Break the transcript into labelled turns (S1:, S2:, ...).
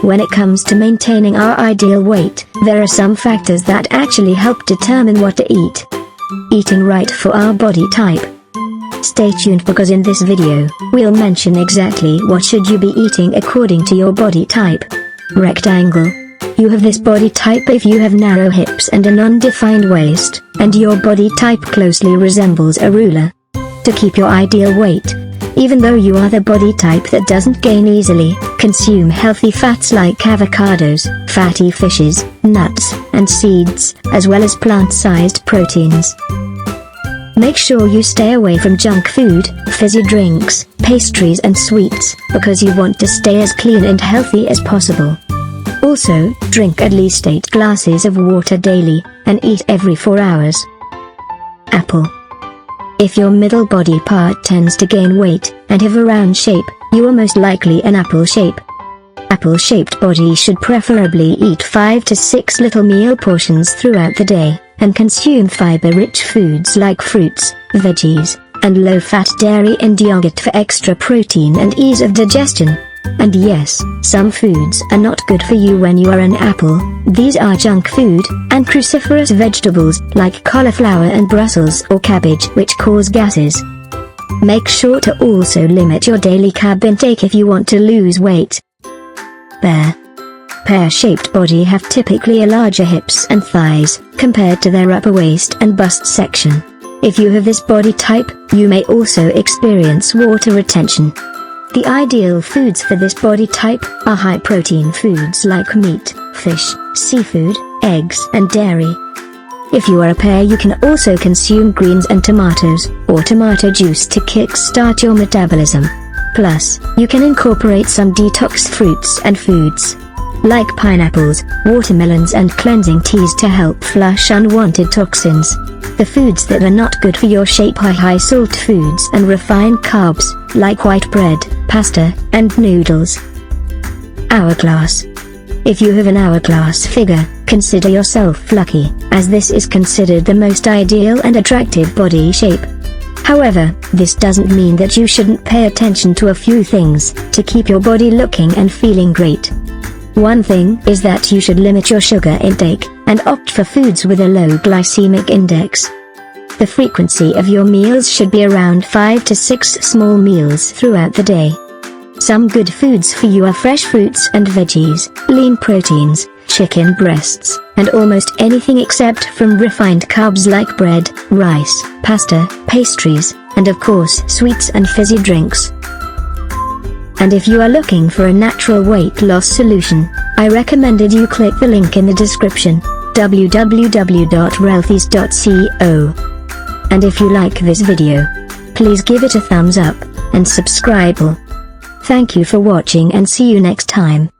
S1: When it comes to maintaining our ideal weight, there are some factors that actually help determine what to eat. Eating right for our body type. Stay tuned because in this video, we'll mention exactly what should you be eating according to your body type. Rectangle. You have this body type if you have narrow hips and an undefined waist, and your body type closely resembles a ruler. To keep your ideal weight, even though you are the body type that doesn't gain easily, consume healthy fats like avocados, fatty fishes, nuts, and seeds, as well as plant-sized proteins. Make sure you stay away from junk food, fizzy drinks, pastries and sweets, because you want to stay as clean and healthy as possible. Also, drink at least 8 glasses of water daily, and eat every 4 hours. Apple. If your middle body part tends to gain weight, and have a round shape, you are most likely an apple shape. Apple-shaped body should preferably eat 5 to 6 little meal portions throughout the day, and consume fiber-rich foods like fruits, veggies, and low-fat dairy and yogurt for extra protein and ease of digestion. And yes, some foods are not good for you when you are an apple. These are junk food, and cruciferous vegetables, like cauliflower and Brussels or cabbage, which cause gases. Make sure to also limit your daily carb intake if you want to lose weight. Pear. Pear-shaped body have typically a larger hips and thighs, compared to their upper waist and bust section. If you have this body type, you may also experience water retention. The ideal foods for this body type are high-protein foods like meat, fish, seafood, eggs and dairy. If you are a pear, you can also consume greens and tomatoes, or tomato juice to kick-start your metabolism. Plus, you can incorporate some detox fruits and foods, like pineapples, watermelons and cleansing teas to help flush unwanted toxins. The foods that are not good for your shape are high-salt foods and refined carbs, like white bread, pasta, and noodles. Hourglass. If you have an hourglass figure, consider yourself lucky, as this is considered the most ideal and attractive body shape. However, this doesn't mean that you shouldn't pay attention to a few things to keep your body looking and feeling great. One thing is that you should limit your sugar intake, and opt for foods with a low glycemic index. The frequency of your meals should be around 5 to 6 small meals throughout the day. Some good foods for you are fresh fruits and veggies, lean proteins, chicken breasts, and almost anything except from refined carbs like bread, rice, pasta, pastries, and of course sweets and fizzy drinks. And if you are looking for a natural weight loss solution, I recommended you click the link in the description, www.relthies.co. And if you like this video, please give it a thumbs up, and subscribe. Thank you for watching and see you next time.